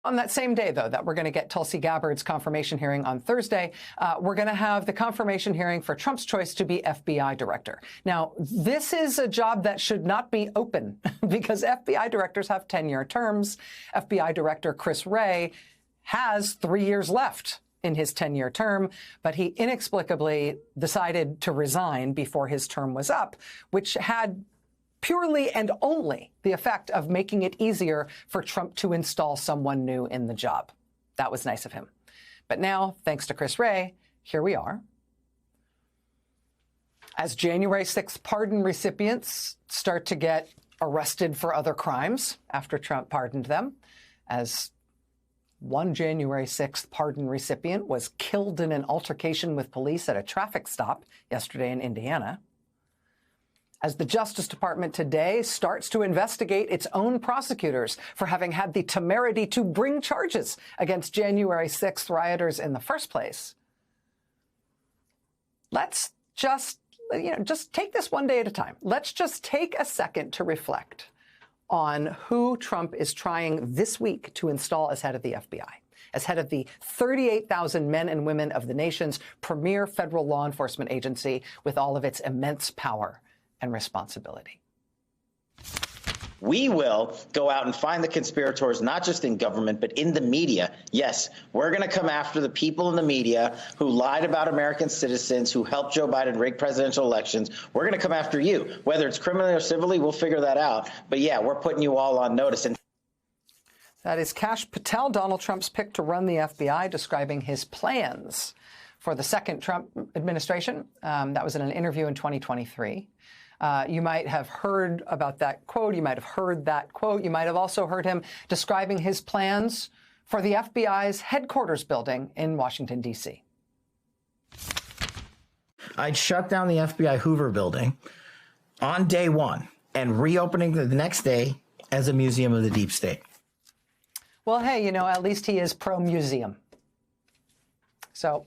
On that same day, though, that we're going to get Tulsi Gabbard's confirmation hearing on Thursday, we're going to have the confirmation hearing for Trump's choice to be FBI director. Now, this is a job that should not be open because FBI directors have 10-year terms. FBI Director Chris Wray has 3 years left in his 10-year term, but he inexplicably decided to resign before his term was up, which had purely and only the effect of making it easier for Trump to install someone new in the job. That was nice of him. But now, thanks to Chris Wray, here we are. As January 6th pardon recipients start to get arrested for other crimes after Trump pardoned them, as one January 6th pardon recipient was killed in an altercation with police at a traffic stop yesterday in Indiana. As the Justice Department today starts to investigate its own prosecutors for having had the temerity to bring charges against January 6th rioters in the first place, let's just take this one day at a time. Let's just take a second to reflect on who Trump is trying this week to install as head of the FBI, as head of the 38,000 men and women of the nation's premier federal law enforcement agency with all of its immense power and responsibility. We will go out and find the conspirators, not just in government, but in the media. Yes, we're going to come after the people in the media who lied about American citizens, who helped Joe Biden rig presidential elections. We're going to come after you. Whether it's criminally or civilly, we'll figure that out. But yeah, we're putting you all on notice. And that is Kash Patel, Donald Trump's pick to run the FBI, describing his plans for the second Trump administration. That was in an interview in 2023. You might have heard about that quote. You might have heard that quote. You might have also heard him describing his plans for the FBI's headquarters building in Washington, D.C. I'd shut down the FBI Hoover building on day one and reopening the next day as a museum of the deep state. Well, hey, at least he is pro-museum. So,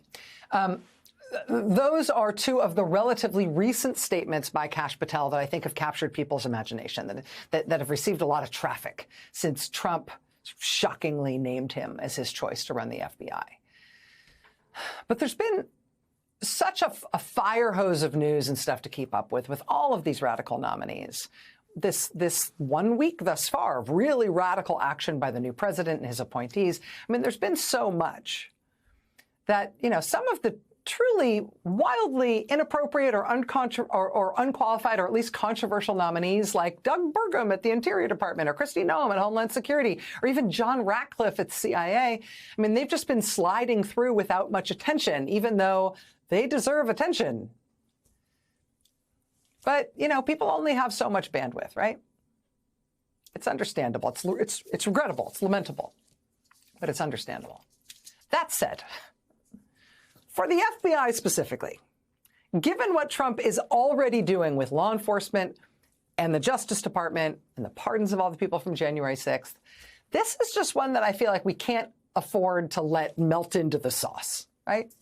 those are two of the relatively recent statements by Kash Patel that I think have captured people's imagination, that have received a lot of traffic since Trump shockingly named him as his choice to run the FBI. But there's been such a fire hose of news and stuff to keep up with all of these radical nominees. This 1 week thus far of really radical action by the new president and his appointees. I mean, there's been so much that, some of the truly wildly inappropriate or unqualified or at least controversial nominees like Doug Burgum at the Interior Department or Kristi Noem at Homeland Security or even John Ratcliffe at CIA. I mean, they've just been sliding through without much attention, even though they deserve attention. But, people only have so much bandwidth, right? It's understandable. It's regrettable. It's lamentable. But it's understandable. That said, for the FBI specifically, given what Trump is already doing with law enforcement and the Justice Department and the pardons of all the people from January 6th, this is just one that I feel like we can't afford to let melt into the sauce, right?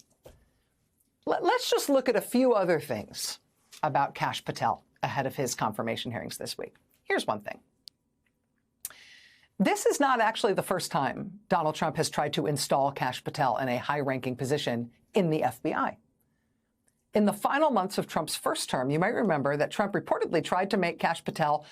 Let's just look at a few other things about Kash Patel ahead of his confirmation hearings this week. Here's one thing. This is not actually the first time Donald Trump has tried to install Kash Patel in a high-ranking position in the FBI. In the final months of Trump's first term, you might remember that Trump reportedly tried to make Kash Patel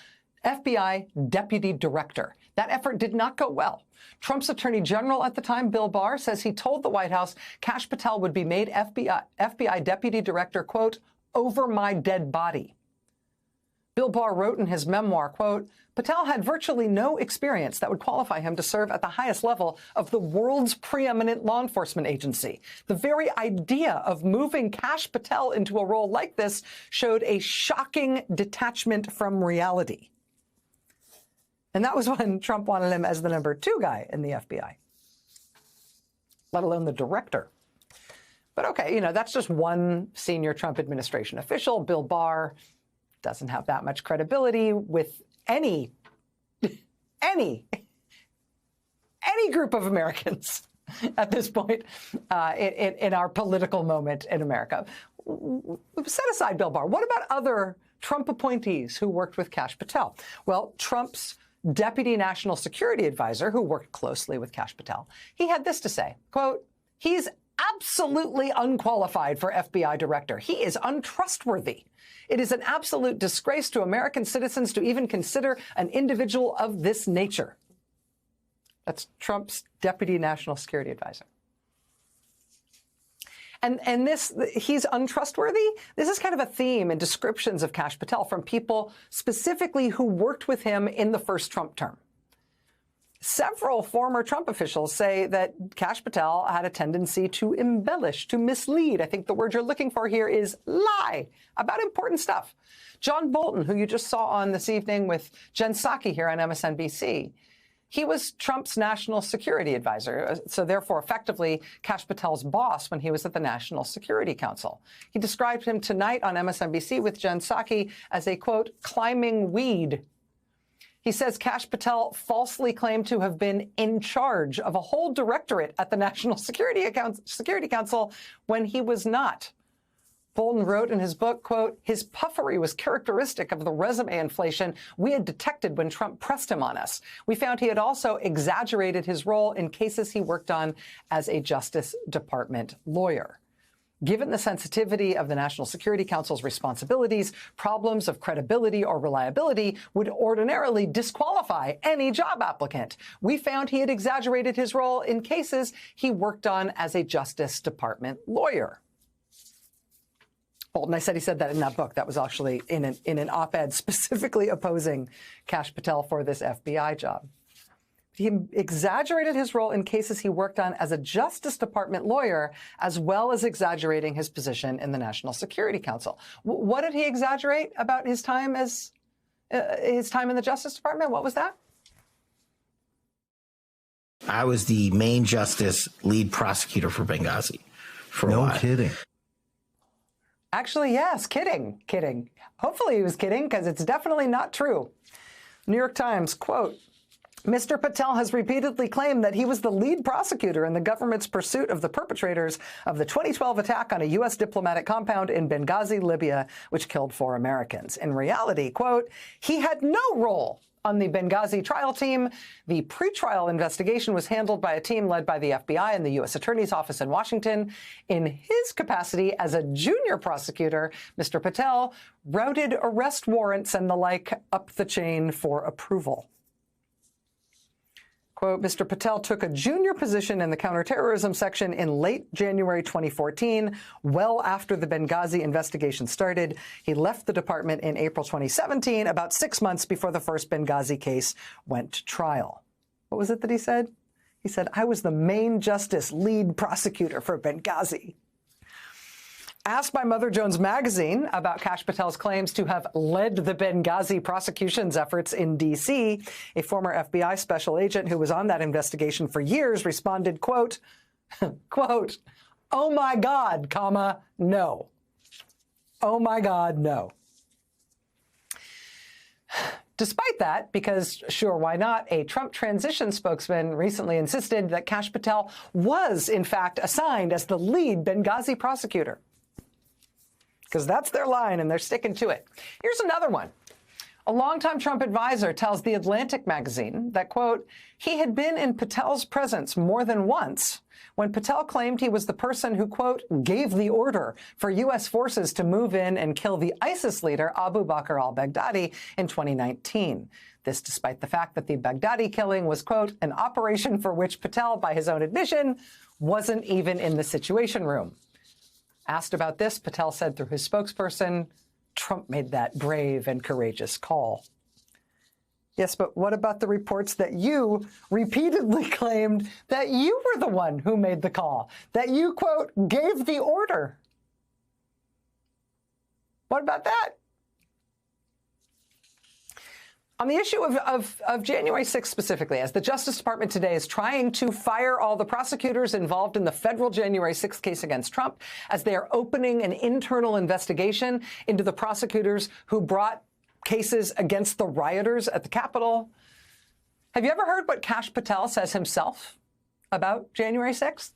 FBI deputy director. That effort did not go well. Trump's attorney general at the time, Bill Barr, says he told the White House Kash Patel would be made FBI deputy director, quote, over my dead body. Bill Barr wrote in his memoir, quote, Patel had virtually no experience that would qualify him to serve at the highest level of the world's preeminent law enforcement agency. The very idea of moving Kash Patel into a role like this showed a shocking detachment from reality. And that was when Trump wanted him as the number 2 guy in the FBI, let alone the director. But okay, that's just one senior Trump administration official. Bill Barr doesn't have that much credibility with any group of Americans at this point in our political moment in America. Set aside Bill Barr. What about other Trump appointees who worked with Kash Patel? Well, Trump's deputy national security advisor who worked closely with Kash Patel, he had this to say, quote, "He's absolutely unqualified for FBI director. He is untrustworthy. It is an absolute disgrace to American citizens to even consider an individual of this nature." That's Trump's deputy national security advisor. And this, he's untrustworthy. This is kind of a theme in descriptions of Kash Patel from people specifically who worked with him in the first Trump term. Several former Trump officials say that Kash Patel had a tendency to embellish, to mislead. I think the word you're looking for here is lie about important stuff. John Bolton, who you just saw on this evening with Jen Psaki here on MSNBC, he was Trump's national security advisor, so therefore effectively Kash Patel's boss when he was at the National Security Council. He described him tonight on MSNBC with Jen Psaki as a, quote, climbing weed. He says Kash Patel falsely claimed to have been in charge of a whole directorate at the National Security Council when he was not. Bolton wrote in his book, quote, "His puffery was characteristic of the resume inflation we had detected when Trump pressed him on us. We found he had also exaggerated his role in cases he worked on as a Justice Department lawyer. Given the sensitivity of the National Security Council's responsibilities, problems of credibility or reliability would ordinarily disqualify any job applicant. We found he had exaggerated his role in cases he worked on as a Justice Department lawyer." Bolton, he said that in that book. That was actually in an op-ed specifically opposing Kash Patel for this FBI job. He exaggerated his role in cases he worked on as a Justice Department lawyer, as well as exaggerating his position in the National Security Council. What did he exaggerate about his time as his time in the Justice Department? What was that? I was the main justice lead prosecutor for Benghazi for a while. No kidding. Actually, yes, kidding. Hopefully he was kidding, because it's definitely not true. New York Times, quote, "Mr. Patel has repeatedly claimed that he was the lead prosecutor in the government's pursuit of the perpetrators of the 2012 attack on a U.S. diplomatic compound in Benghazi, Libya, which killed 4 Americans. In reality, quote, he had no role on the Benghazi trial team. The pretrial investigation was handled by a team led by the FBI and the U.S. Attorney's Office in Washington. In his capacity as a junior prosecutor, Mr. Patel routed arrest warrants and the like up the chain for approval." Quote, "Mr. Patel took a junior position in the counterterrorism section in late January 2014, well after the Benghazi investigation started. He left the department in April 2017, about 6 months before the first Benghazi case went to trial." What was it that he said? He said, "I was the main justice lead prosecutor for Benghazi." Asked by Mother Jones magazine about Kash Patel's claims to have led the Benghazi prosecution's efforts in D.C., a former FBI special agent who was on that investigation for years responded, quote, quote, "Oh my God, comma, no. Oh my God, no." Despite that, because sure, why not, a Trump transition spokesman recently insisted that Kash Patel was, in fact, assigned as the lead Benghazi prosecutor. Because that's their line, and they're sticking to it. Here's another one. A longtime Trump advisor tells The Atlantic magazine that, quote, he had been in Patel's presence more than once when Patel claimed he was the person who, quote, gave the order for U.S. forces to move in and kill the ISIS leader Abu Bakr al-Baghdadi in 2019. This despite the fact that the Baghdadi killing was, quote, an operation for which Patel, by his own admission, wasn't even in the Situation Room. Asked about this, Patel said through his spokesperson, Trump made that brave and courageous call. Yes, but what about the reports that you repeatedly claimed that you were the one who made the call, that you, quote, gave the order? What about that? On the issue of January 6th specifically, as the Justice Department today is trying to fire all the prosecutors involved in the federal January 6th case against Trump, as they are opening an internal investigation into the prosecutors who brought cases against the rioters at the Capitol. Have you ever heard what Kash Patel says himself about January 6th?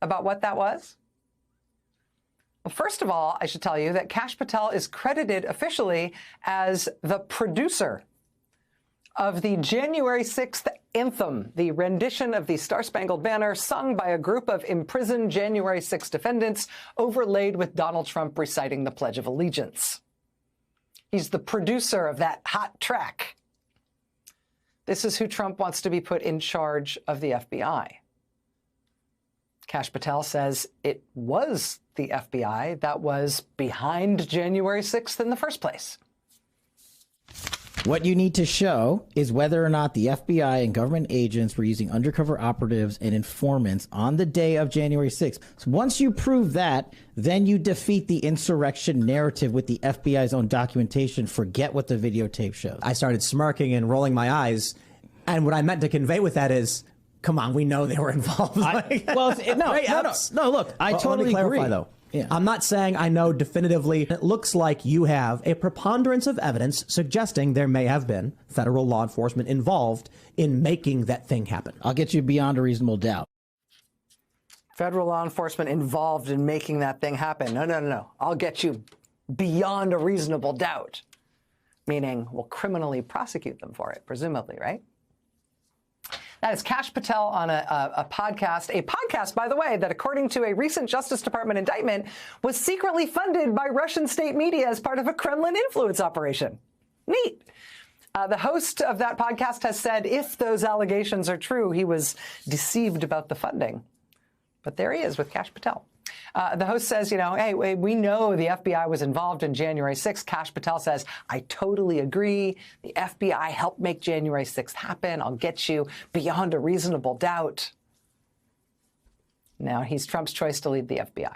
About what that was? Well, first of all, I should tell you that Kash Patel is credited officially as the producer of the January 6th anthem, the rendition of the Star-Spangled Banner sung by a group of imprisoned January 6 defendants, overlaid with Donald Trump reciting the Pledge of Allegiance. He's the producer of that hot track. This is who Trump wants to be put in charge of the FBI. Kash Patel says it was the FBI that was behind January 6th in the first place. What you need to show is whether or not the FBI and government agents were using undercover operatives and informants on the day of January 6th. So once you prove that, then you defeat the insurrection narrative with the FBI's own documentation. Forget what the videotape shows. I started smirking and rolling my eyes. And what I meant to convey with that is, come on, we know they were involved. No, look, I totally clarify, agree. Though. Yeah. I'm not saying I know definitively. It looks like you have a preponderance of evidence suggesting there may have been federal law enforcement involved in making that thing happen. I'll get you beyond a reasonable doubt. Federal law enforcement involved in making that thing happen. No. I'll get you beyond a reasonable doubt. Meaning we'll criminally prosecute them for it, presumably, right? That is Kash Patel on a podcast, by the way, that according to a recent Justice Department indictment was secretly funded by Russian state media as part of a Kremlin influence operation. Neat. The host of that podcast has said if those allegations are true, he was deceived about the funding. But there he is with Kash Patel. The host says, hey, we know the FBI was involved in January 6th. Kash Patel says, I totally agree. The FBI helped make January 6th happen. I'll get you beyond a reasonable doubt. Now he's Trump's choice to lead the FBI.